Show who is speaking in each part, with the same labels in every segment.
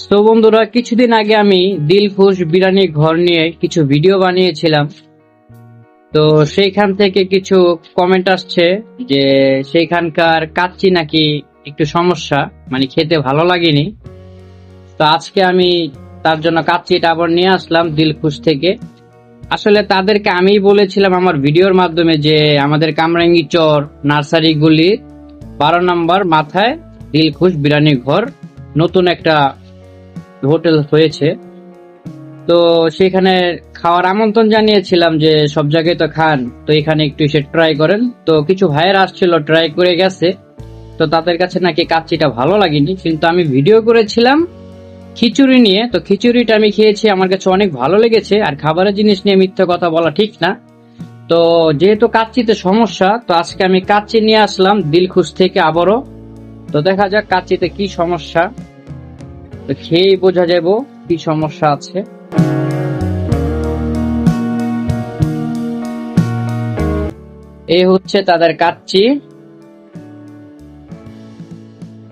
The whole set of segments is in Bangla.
Speaker 1: তো বন্ধুরা, কিছুদিন আগে আমি দিলখুশ বিরিয়ানি ঘর নিয়ে কিছু ভিডিও বানিয়েছিলাম। তো সেইখান থেকে কিছু কমেন্ট আসছে যে সেইখানকার কাচ্চি নাকি একটু সমস্যা, মানে খেতে ভালো লাগেনি। তো আজকে আমি তার জন্য কাচ্চিটা আবার নিয়ে আসলাম দিলখুশ থেকে। আসলে তাদেরকে আমি বলেছিলাম আমার ভিডিওর মাধ্যমে যে আমাদের কামরাঙ্গি চর নার্সারি গুলি 12 নম্বর মাথায় দিলখুশ বিরিয়ানি ঘর নতুন একটা হোটেল হয়েছে। তো সেখানে খাওয়ার আমন্ত্রণ জানিয়েছিলাম যে সব জায়গায় তো খান, তো এখানে একটু এসে ট্রাই করেন। তো কিছু ভাইয়ের আসছিল, ট্রাই করে গেছে। তো তাদের কাছে নাকি কাচ্চিটা ভালো লাগেনি, কিন্তু আমি ভিডিও করেছিলাম খিচুড়ি নিয়ে। তো খিচুড়িটা আমি খেয়েছি, আমার কাছে অনেক ভালো লেগেছে। আর খাবারের জিনিস নিয়ে মিথ্যা কথা বলা ঠিক না। তো যেহেতু কাচ্চিতে সমস্যা, তো আজকে আমি কাচ্চি নিয়ে আসলাম দিলখুশ থেকে আবারও। তো দেখা যাক কাচ্চিতে কি সমস্যা, তো খেয়েই বোঝা যাবো কি সমস্যা আছে। এই হচ্ছে তাদের কাচ্চি।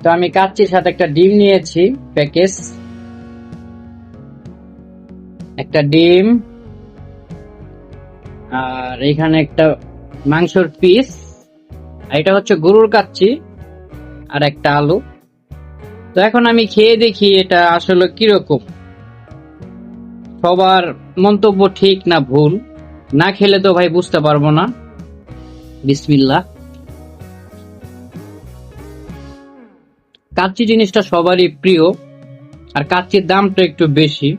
Speaker 1: তো আমি কাচ্চির সাথে একটা ডিম নিয়েছি, প্যাকেজ একটা ডিম, আর এখানে একটা মাংসের পিস। এটা হচ্ছে গরুর কাচ্চি, আর একটা আলু। তো এখন আমি খেয়ে দেখি এটা আসলে কিরকম, সবার মন্তব্য ঠিক না ভুল। না খেলে তো ভাই বুঝতে পারবো না। বিসমিল্লাহ। কাচ্চি জিনিসটা সবারই প্রিয়, আর কাচ্চির দামটা একটু বেশি।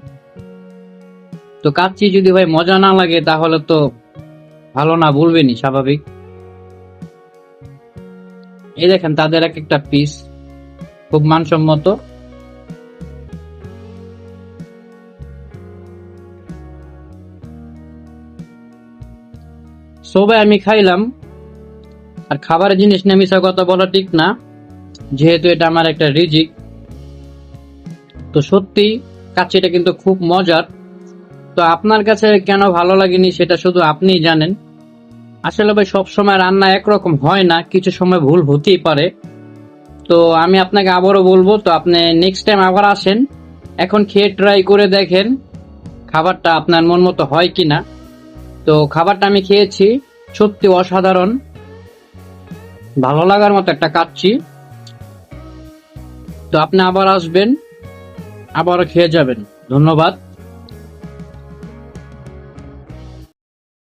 Speaker 1: তো কাচ্চি যদি ভাই মজা না লাগে তাহলে তো ভালো না বলবেনি, স্বাভাবিক। এই দেখেন তাদের এক একটা পিস খুব মানসম্মত। সবাই আমি খাইলাম। আর খাবারের জিনিস নিয়ে মিশা কথা বলা ঠিক না, যেহেতু এটা আমার একটা রিজিক। তো সত্যি কাচ্চিটা কিন্তু খুব মজার। তো আপনার কাছে কেন ভালো লাগেনি সেটা শুধু আপনিই জানেন। আসলে ভাই সবসময় রান্না একরকম হয় না, কিছু সময় ভুল হতেই পারে। তো আমি আপনাকে আবারও বলবো, তো আপনি নেক্সট টাইম আবার আসেন, এখন খেয়ে ট্রাই করে দেখেন খাবারটা আপনার মন মতো হয় কিনা। তো খাবারটা আমি খেয়েছি, সত্যি অসাধারণ, ভালো লাগার মতো একটা কাচ্চি। তো আপনি আবার আসবেন, আবারও খেয়ে যাবেন। ধন্যবাদ।